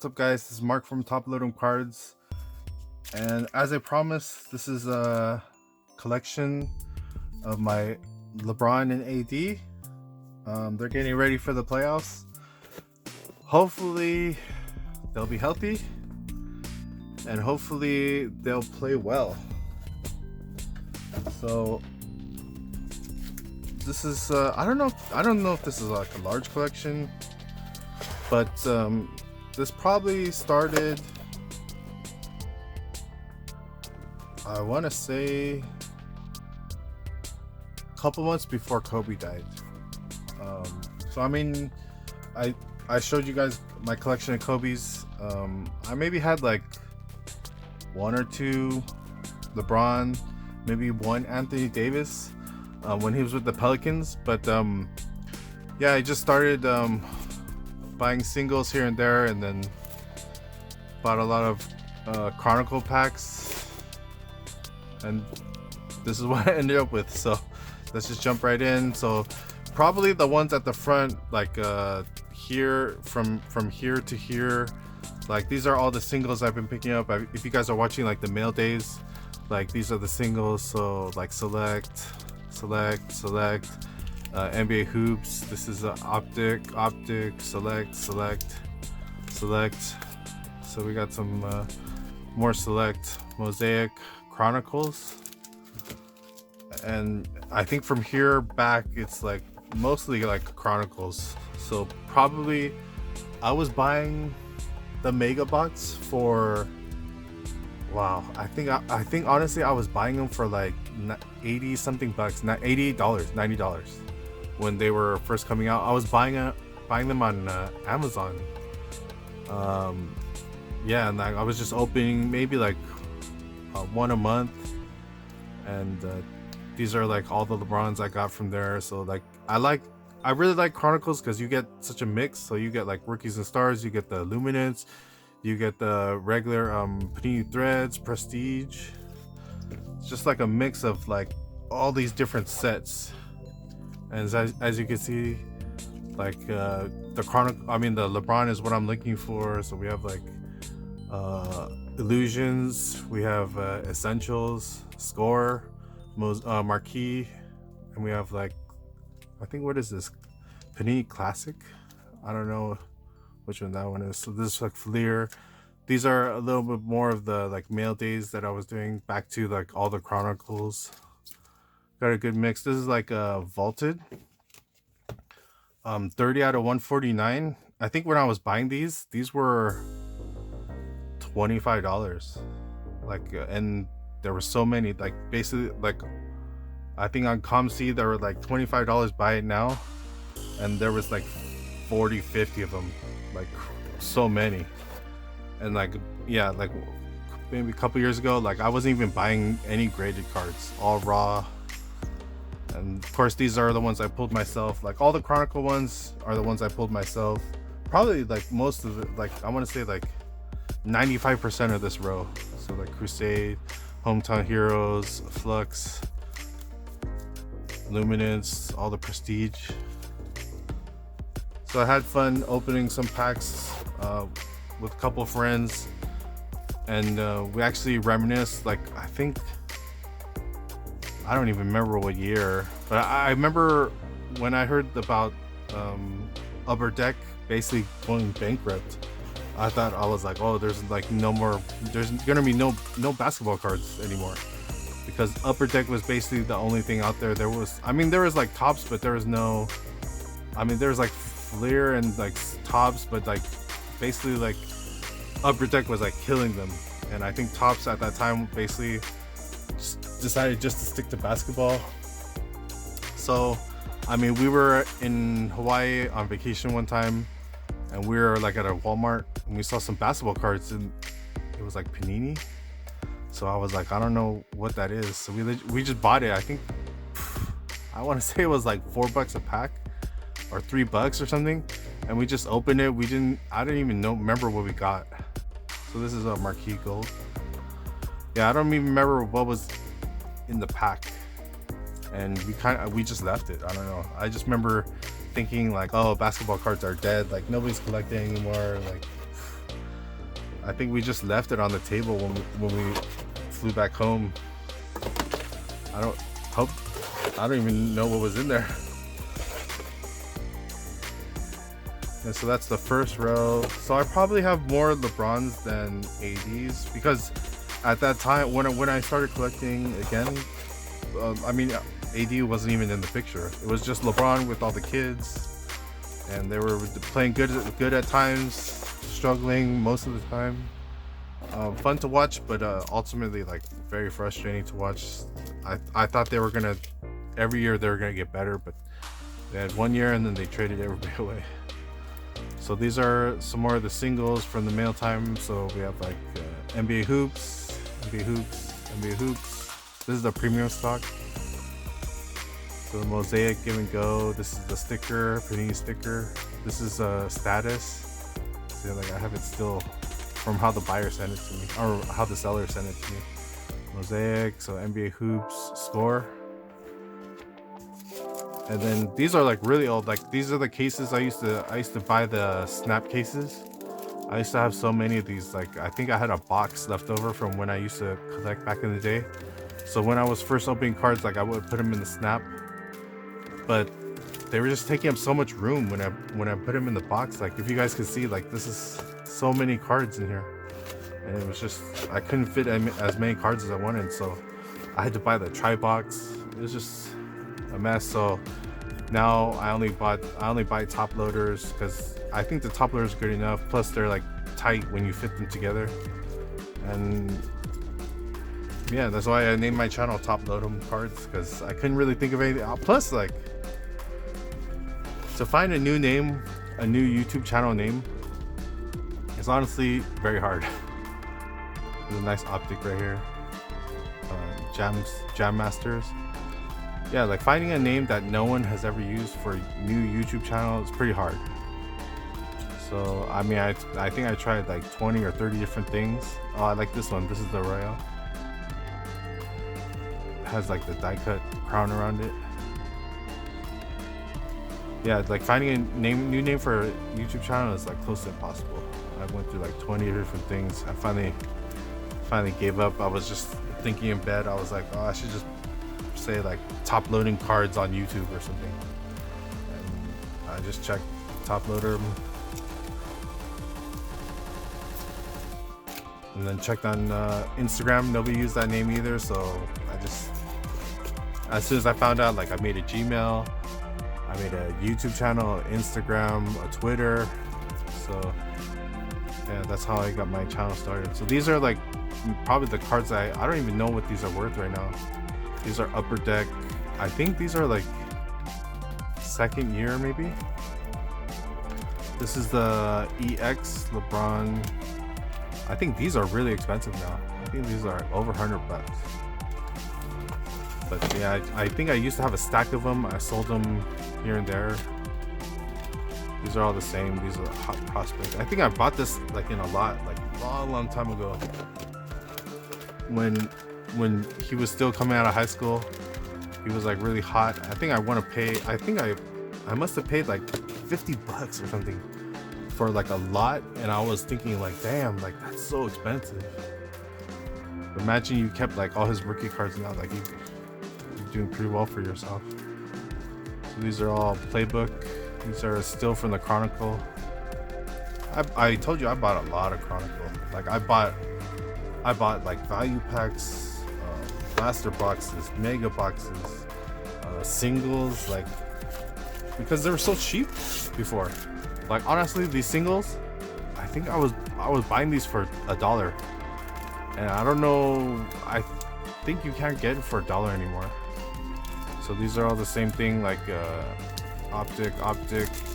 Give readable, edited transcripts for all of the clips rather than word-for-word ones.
What's up, guys? This is Mark from TopLoademCards, and as I promised, this is a collection of my Lebron and AD. They're getting ready for the playoffs. Hopefully they'll be healthy, and hopefully they'll play well. So this is I don't know if this is like a large collection, but this probably started, I want to say, a couple months before Kobe died. So I mean, I showed you guys my collection of Kobe's. I maybe had like one or two LeBron, maybe one Anthony Davis when he was with the Pelicans. But yeah, I just started buying singles here and there, and then bought a lot of Chronicle packs, and this is what I ended up with. So let's just jump right in. So probably the ones at the front, like here, from here to here, like these are all the singles I've been picking up. If you guys are watching like the mail days, like these are the singles. So like select, NBA hoops. This is optic, select. So we got some more select, mosaic, chronicles, and I think from here back it's like mostly like chronicles. So probably I was buying the mega box for, wow, I think honestly I was buying them for like 80 something bucks, $88, $90 when they were first coming out. I was buying them on Amazon. Yeah, and I was just opening maybe like one a month, and these are like all the LeBrons I got from there. So like I really like Chronicles because you get such a mix. So you get like Rookies and Stars, you get the Luminance, you get the regular Panini Threads, Prestige. It's just like a mix of like all these different sets. And as you can see, like the LeBron is what I'm looking for. So we have like Illusions, we have Essentials, Score, Marquee, and we have like, I think, what is this, Panini Classic? I don't know which one that one is. So this is like Fleer. These are a little bit more of the like mail days that I was doing, back to like all the Chronicles. Got a good mix. This is like vaulted, 30 out of 149. I think when I was buying these were $25. Like and there were so many, like basically like I think on ComC there were like $25 buy it now, and there was like 40-50 of them, like so many. And like, yeah, like maybe a couple years ago, like I wasn't even buying any graded cards, all raw. And of course these are the ones I pulled myself. Like all the Chronicle ones are the ones I pulled myself. Probably like most of it, like I want to say like 95% of this row. So like Crusade, Hometown Heroes, Flux, Luminance, all the Prestige. So I had fun opening some packs with a couple of friends, and we actually reminisced. Like I think, I don't even remember what year, but I remember when I heard about Upper Deck basically going bankrupt. I was like, oh, there's like there's gonna be no basketball cards anymore, because Upper Deck was basically the only thing out there. There was like Tops, but there was no, there was like Fleer and like Tops, but like basically like Upper Deck was like killing them. And I think Tops at that time basically decided just to stick to basketball. So we were in Hawaii on vacation one time, and we were like at a Walmart, and we saw some basketball cards, and it was like Panini. So I was like, I don't know what that is. So we just bought it. I think I want to say it was like $4 a pack or $3 or something, and we just opened it. I didn't even remember what we got. So this is a Marquee Gold. Yeah, I don't even remember what was in the pack, and we just left it. I don't know. I just remember thinking like, oh, basketball cards are dead. Like nobody's collecting anymore. Like I think we just left it on the table when we flew back home. I don't even know what was in there. And so that's the first row. So I probably have more LeBrons than ADs, because at that time when I started collecting again, I mean, AD wasn't even in the picture. It was just LeBron with all the kids, and they were playing good at times, struggling most of the time. Fun to watch, but ultimately like very frustrating to watch. I thought they were gonna, every year they were gonna get better, but they had 1 year and then they traded everybody away. So these are some more of the singles from the mail time. So we have like NBA hoops, NBA hoops, NBA hoops. This is the premium stock. So the Mosaic Give and Go. This is the sticker, Panini sticker. This is status. See, like I have it still from how the buyer sent it to me, or how the seller sent it to me. Mosaic. So NBA hoops, score. And then these are like really old. Like these are the cases I used to buy, the snap cases. I used to have so many of these. Like I think I had a box left over from when I used to collect back in the day. So when I was first opening cards, like I would put them in the snap, but they were just taking up so much room when I put them in the box. Like if you guys could see, like this is so many cards in here, and it was just, I couldn't fit as many cards as I wanted, so I had to buy the tri-box. It was just a mess. So now I only buy top loaders, because I think the top loaders are good enough, plus they're like tight when you fit them together. And yeah, that's why I named my channel TopLoademCards, because I couldn't really think of anything. Plus, like, to find a new name, a new YouTube channel name, it's honestly very hard. There's a nice optic right here. Jam Masters. Yeah, like finding a name that no one has ever used for a new YouTube channel is pretty hard. So I mean, I think I tried like 20 or 30 different things. Oh, I like this one. This is the Royale. It has like the die cut crown around it. Yeah, like finding a new name for a YouTube channel is like close to impossible. I went through like 20 different things. I finally gave up. I was just thinking in bed. I was like, oh, I should just say like TopLoademCards on YouTube or something. And I just checked Top Loader, and then checked on Instagram. Nobody used that name either, so I just, as soon as I found out, like I made a Gmail, I made a YouTube channel, Instagram, a Twitter. So yeah, that's how I got my channel started. So these are like probably the cards I don't even know what these are worth right now. These are Upper Deck. I think these are like second year maybe. This is the EX LeBron. I think these are really expensive now. I think these are over $100. But yeah, I think I used to have a stack of them. I sold them here and there. These are all the same. These are hot prospects. I think I bought this like in a lot, like long time ago, when he was still coming out of high school. He was like really hot. I think I want to pay, I think I must have paid like $50 or something for like a lot, and I was thinking like, damn, like that's so expensive. Imagine you kept like all his rookie cards now, like you're doing pretty well for yourself. So these are all playbook. These are still from the Chronicle. I told you I bought a lot of Chronicle. Like I bought like value packs, blaster boxes, mega boxes, singles, like because they were so cheap before. Like honestly, these singles, I think I was buying these for $1, and I don't know. I think you can't get it for $1 anymore. So these are all the same thing, like optic,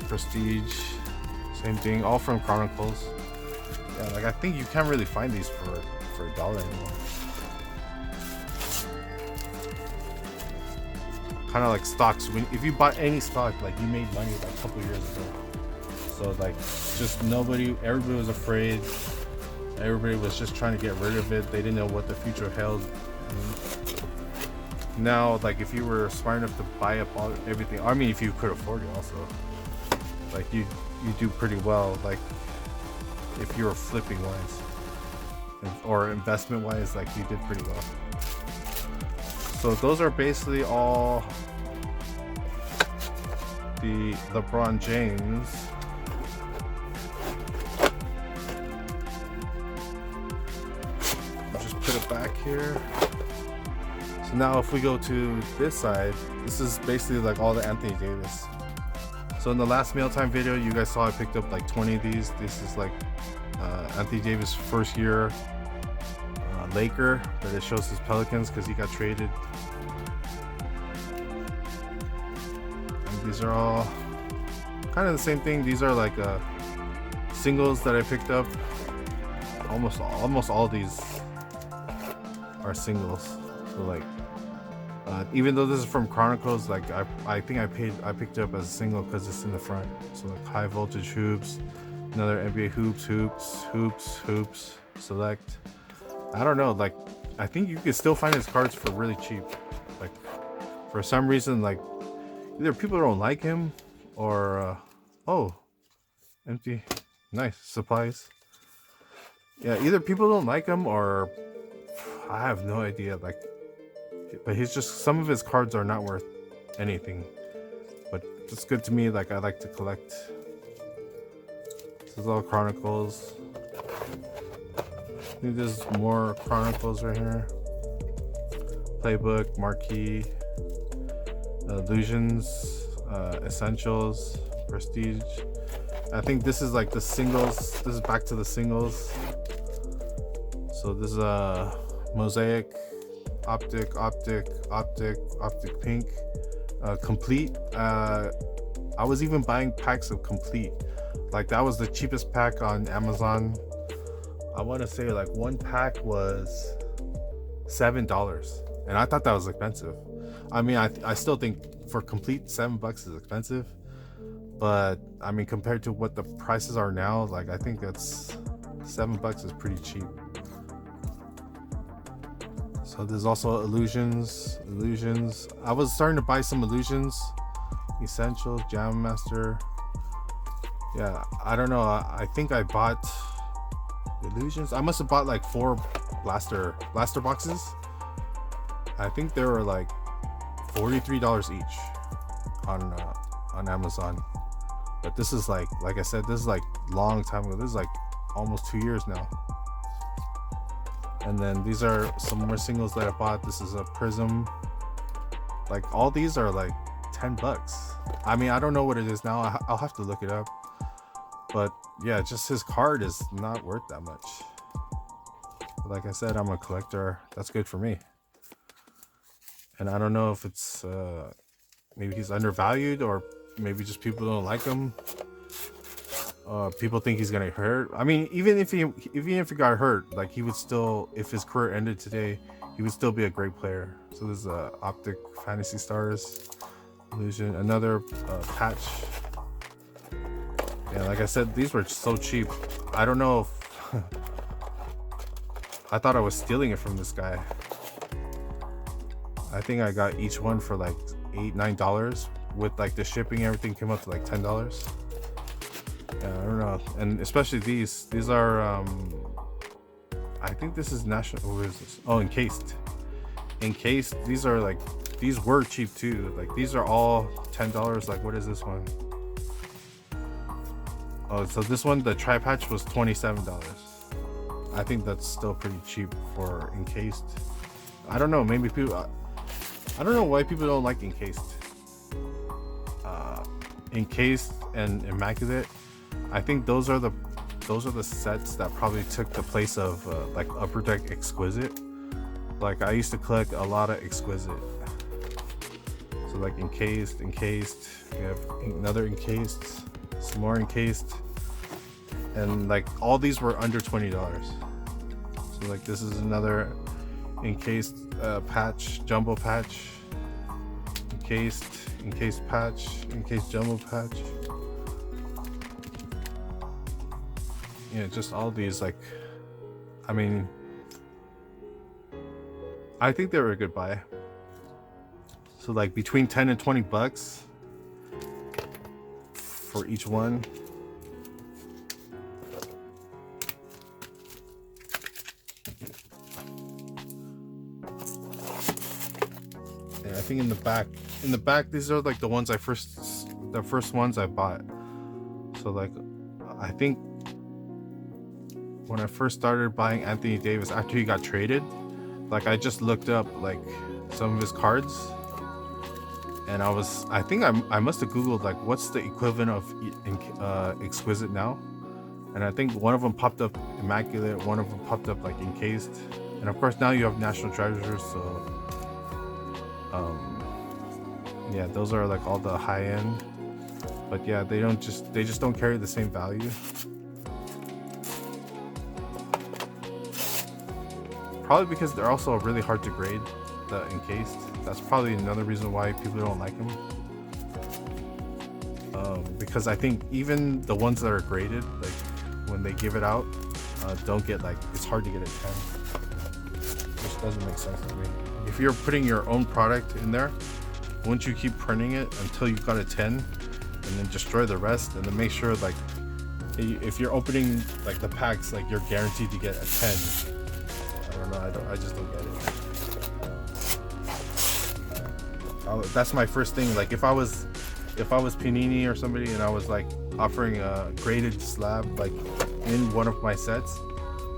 prestige, same thing, all from Chronicles. Yeah, like I think you can't really find these for $1 anymore. Kind of like stocks. If you bought any stock, like you made money like a couple years ago. So like just everybody was afraid. Everybody was just trying to get rid of it. They didn't know what the future held. Now, like if you were smart enough to buy up everything, I mean if you could afford it also, like you do pretty well, like if you were flipping wise. or investment wise, like he did pretty well. So those are basically all the LeBron James. I'll just put it back here. So now if we go to this side, this is basically like all the Anthony Davis. So in the last Mealtime video, you guys saw I picked up like 20 of these. This is like Anthony Davis first year Laker, but it shows his Pelicans because he got traded. And these are all kind of the same thing. These are like singles that I picked up. Almost all of these are singles. So like even though this is from Chronicles, like I think I picked it up as a single because it's in the front. So like High Voltage Hoops, another NBA Hoops, Select. I don't know, like I think you can still find his cards for really cheap. Like for some reason, like either people don't like him or oh, empty, nice supplies. Yeah, either people don't like him or I have no idea. Like, but he's just, some of his cards are not worth anything, but it's good to me. Like I like to collect. This is all Chronicles. I think there's more Chronicles right here. Playbook, Marquee, Illusions, Essentials, Prestige. I think this is like the singles. This is back to the singles. So this is a Mosaic, Optic Pink, Complete. I was even buying packs of Complete. Like that was the cheapest pack on Amazon. I want to say like one pack was $7, and I thought that was expensive. I mean, I still think for Complete $7 is expensive, but I mean compared to what the prices are now, like I think that's $7 is pretty cheap. So there's also Illusions. I was starting to buy some Illusions, Essentials, Jam Master. Yeah, I don't know. I think I bought Illusions. I must have bought like 4 blaster boxes. I think they were like $43 each on Amazon. But this is like I said, this is like long time ago. This is like almost 2 years now. And then these are some more singles that I bought. This is a Prism. Like all these are like $10. I mean, I don't know what it is now. I'll have to look it up. But yeah, just his card is not worth that much. But like I said, I'm a collector. That's good for me. And I don't know if it's maybe he's undervalued or maybe just people don't like him. People think he's gonna hurt. I mean, even if he got hurt, like he would still, if his career ended today, he would still be a great player. So this is Optic Fantasy Stars, Illusion, another patch. Yeah, like I said, these were so cheap. I don't know if I thought I was stealing it from this guy. I think I got each one for like $8-9 with like the shipping. Everything came up to like $10. Yeah, I don't know. And especially these are I think this is national. What is this? Oh, encased. These are like, these were cheap too. Like these are all $10. Like what is this one? Oh, so this one, the tri-patch was $27. I think that's still pretty cheap for encased. I don't know, maybe people, I don't know why people don't like encased. Encased and immaculate, I think those are the sets that probably took the place of like Upper Deck Exquisite. Like I used to collect a lot of Exquisite. So like encased, we have another encased, some more encased, and like all these were under $20. So like this is another encased patch, jumbo patch, encased patch, encased jumbo patch. Yeah, just all these, like, I mean, I think they were a good buy. So like between $10 and $20 for each one. And I think in the back, these are like the ones the first ones I bought. So like, I think when I first started buying Anthony Davis after he got traded, like I just looked up like some of his cards, and I think I must have googled like what's the equivalent of exquisite now, and I think one of them popped up immaculate, one of them popped up like encased, and of course now you have national treasures. So yeah, those are like all the high end, but yeah, they just don't carry the same value. Probably because they're also really hard to grade, the encased. That's probably another reason why people don't like them. Because I think even the ones that are graded, like when they give it out, don't get like, it's hard to get a 10. Which doesn't make sense to me. If you're putting your own product in there, wouldn't you keep printing it until you got a 10 and then destroy the rest, and then make sure like if you're opening like the packs, like you're guaranteed to get a 10. I don't know, I just don't get it. That's my first thing. Like if I was Panini or somebody and I was like offering a graded slab like in one of my sets,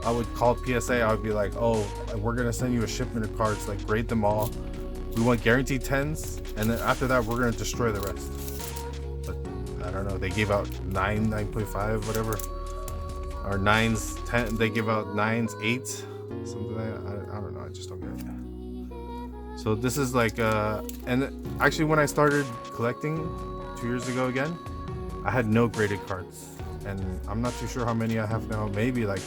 I would call PSA. I would be like, oh, we're gonna send you a shipment of cards, like grade them all. We want guaranteed 10s, and then after that we're gonna destroy the rest. But I don't know, they gave out 9.5, whatever, or 9s, 10. They give out 9s, 8s, something like that. I don't know, I just don't get it. So this is like and actually when I started collecting 2 years ago again, I had no graded cards, and I'm not too sure how many I have now. Maybe like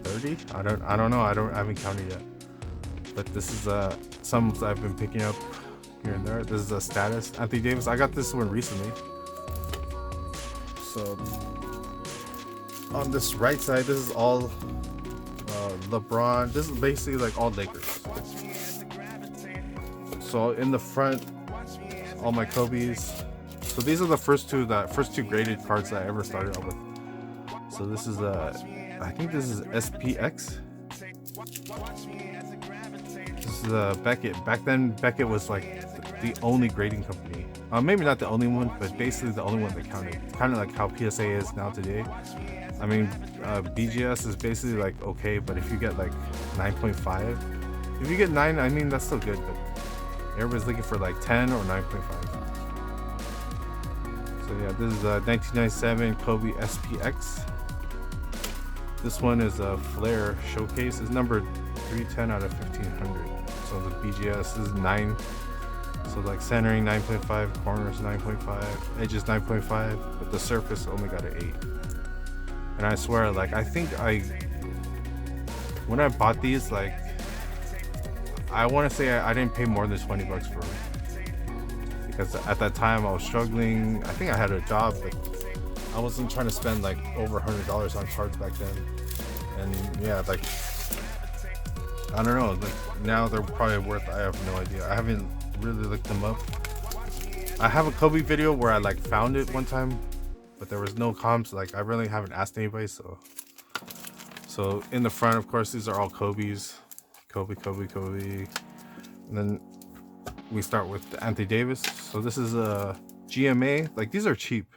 30. I don't know. I haven't counted yet. But this is some I've been picking up here and there. This is a status Anthony Davis. I got this one recently. So on this right side, this is all LeBron. This is basically like all Lakers. So in the front, all my Kobe's. So these are the first two graded cards that I ever started out with. So this is I think this is SPX. This is Beckett. Back then, Beckett was like the only grading company. Maybe not the only one, but basically the only one that counted. Kind of like how PSA is now today. I mean, BGS is basically like okay, but if you get like 9.5, if you get 9, I mean that's still good. But everybody's looking for like 10 or 9.5. So yeah, this is a 1997 Kobe SPX. This one is a Flair Showcase. It's numbered 310 out of 1500. So the BGS is 9. So like centering 9.5, corners 9.5, edges 9.5, but the surface only got an 8. And I swear, like I think when I bought these, like I want to say I didn't pay more than $20 for them, because at that time I was struggling. I think I had a job, but I wasn't trying to spend like over $100 on cards back then. And yeah, like I don't know, like now they're probably worth, I have no idea. I haven't really looked them up. I have a Kobe video where I like found it one time, but there was no comps. Like I really haven't asked anybody. So in the front, of course, these are all Kobe's. Kobe. And then we start with the Anthony Davis. So this is a GMA. Like these are cheap.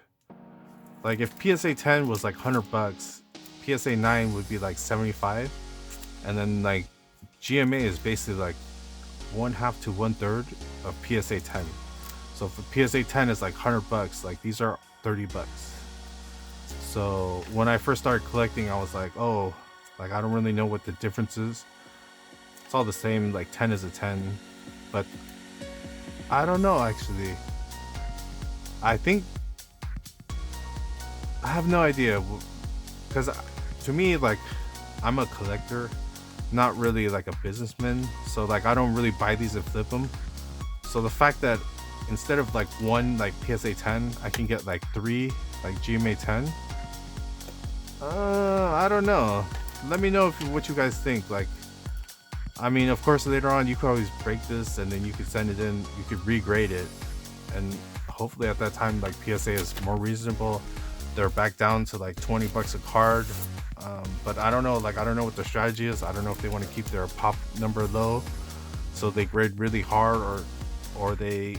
Like if PSA 10 was like $100, PSA 9 would be like 75, and then like GMA is basically like 1/2 to 1/3 of PSA 10. So for PSA 10 is like $100, like these are $30. So when I first started collecting, I was like, oh, like I don't really know what the difference is. It's all the same, like 10 is a 10, but I don't know actually. I think I have no idea, because to me, like I'm a collector, not really like a businessman. So like I don't really buy these and flip them. So the fact that instead of like one like PSA 10, I can get like 3 like GMA 10. I don't know. Let me know what you guys think. Like, I mean, of course, later on you could always break this and then you could send it in. You could regrade it, and hopefully at that time like PSA is more reasonable. They're back down to like $20 a card. But I don't know. Like I don't know what their strategy is. I don't know if they want to keep their pop number low, so they grade really hard, or they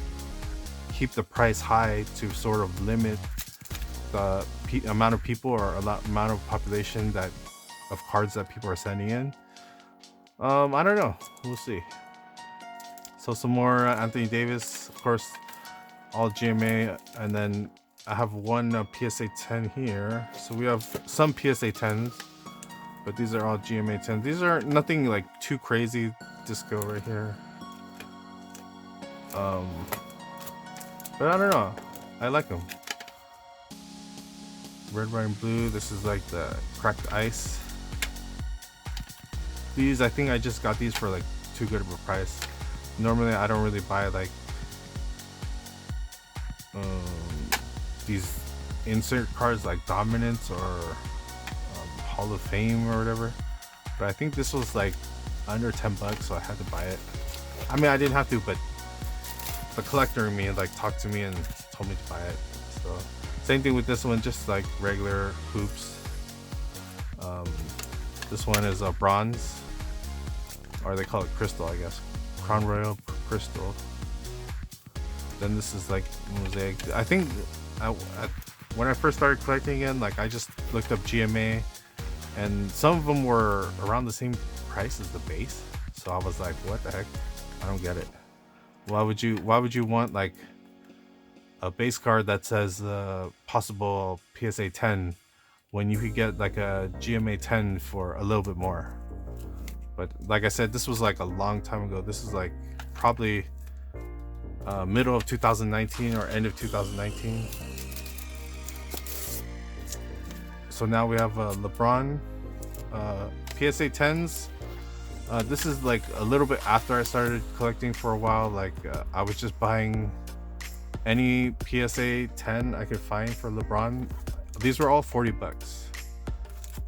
keep the price high to sort of limit the amount of people or amount of population that of cards that people are sending in. I don't know. We'll see. So some more Anthony Davis, of course, all GMA, and then I have one PSA 10 here. So we have some PSA 10s, but these are all GMA 10s. These are nothing like too crazy. Disco right here. But I don't know. I like them. Red, white, and blue. This is like the cracked ice. These, I think I just got these for like too good of a price. Normally I don't really buy like these insert cards like Dominance or Hall of Fame or whatever, but I think this was like under 10 bucks, so I had to buy it. I mean, I didn't have to, but the collector in me like talked to me and told me to buy it. So same thing with this one, just like regular hoops. This one is a bronze, or they call it crystal, I guess. Crown Royal crystal. Then this is like mosaic. I think when I first started collecting again, like I just looked up GMA, and some of them were around the same price as the base. So I was like, what the heck? I don't get it. Why would you want like a base card that says possible PSA 10 when you could get like a GMA 10 for a little bit more? But like I said, this was like a long time ago. This is like probably middle of 2019 or end of 2019. So now we have Lebron PSA 10s. This is like a little bit after I started collecting for a while. Like I was just buying any PSA 10 I could find for LeBron. These were all 40 bucks.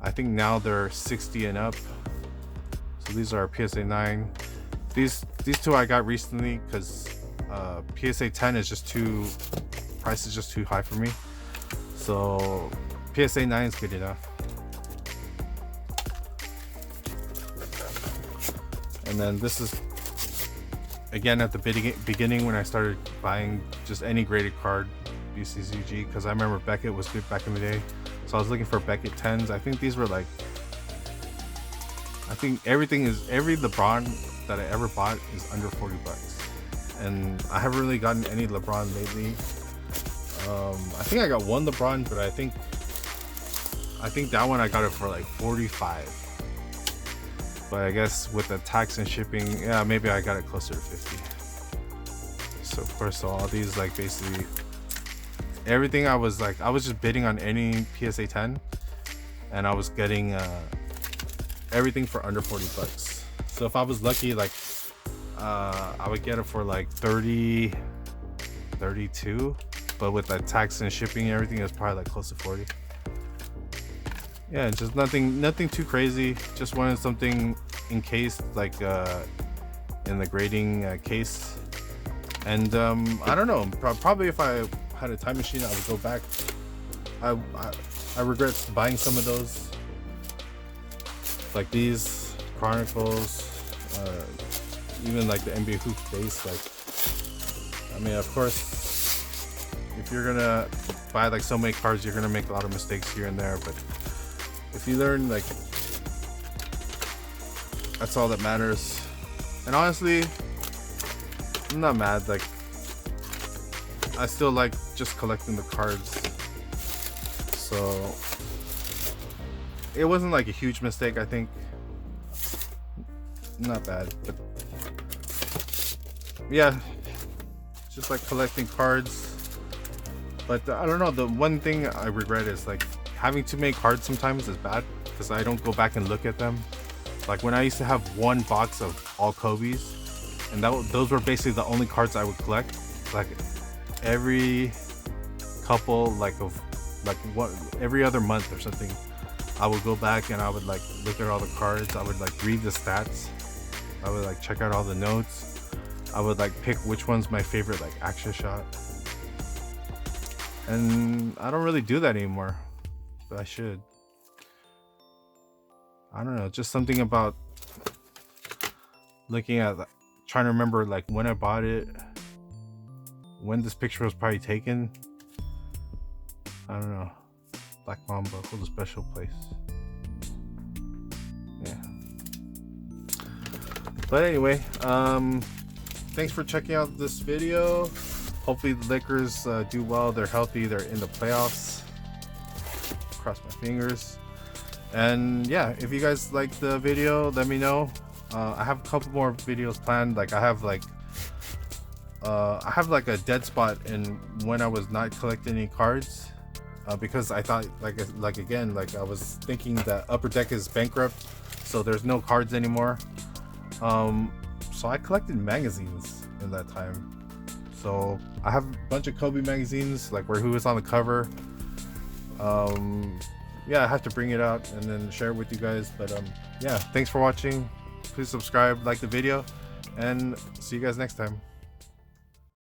I think now they're 60 and up. So these are PSA 9. These two I got recently because PSA 10 is just price is just too high for me. So PSA 9 is good enough. And then this is again at the beginning when I started buying just any graded card, BCCG, because I remember Beckett was good back in the day. So I was looking for Beckett 10s. I think these were like, I think every LeBron that I ever bought is under 40 bucks. And I haven't really gotten any LeBron lately. I think I got one LeBron, but I think that one I got it for like 45. But I guess with the tax and shipping, yeah, maybe I got it closer to 50. So of course, so all these like basically everything I was just bidding on any PSA 10, and I was getting everything for under 40 bucks. So if I was lucky, like I would get it for like 30, 32, but with the tax and shipping and everything, it was probably like close to 40. Yeah, just nothing too crazy. Just wanted something encased, like in the grading case. And I don't know, probably if I had a time machine, I would go back. I regret buying some of those, like these Chronicles, even like the NBA Hoops base. Like, I mean, of course, if you're gonna buy like so many cards, you're gonna make a lot of mistakes here and there, but if you learn, like, that's all that matters. And honestly, I'm not mad. Like, I still like just collecting the cards. So it wasn't like a huge mistake, I think. Not bad, but yeah, just like collecting cards. But I don't know, the one thing I regret is like having too many cards sometimes is bad because I don't go back and look at them. Like when I used to have one box of all Kobe's, and those were basically the only cards I would collect. Like every couple, every other month or something, I would go back and I would like look at all the cards. I would like read the stats. I would like check out all the notes. I would like pick which one's my favorite like action shot. And I don't really do that anymore. I should. I don't know, just something about looking at trying to remember like when I bought it, when this picture was probably taken. I don't know. Black Mamba, hold a special place. Yeah. But anyway, thanks for checking out this video. Hopefully the Lakers do well. They're healthy. They're in the playoffs. Cross my fingers. And yeah, if you guys like the video, let me know. I have a couple more videos planned. Like I have like a dead spot in when I was not collecting any cards, because I thought like again, like I was thinking that Upper Deck is bankrupt, so there's no cards anymore. So I collected magazines in that time. So I have a bunch of Kobe magazines, like where he was on the cover. Yeah, I have to bring it out and then share it with you guys. But yeah, thanks for watching. Please subscribe, like the video, and see you guys next time.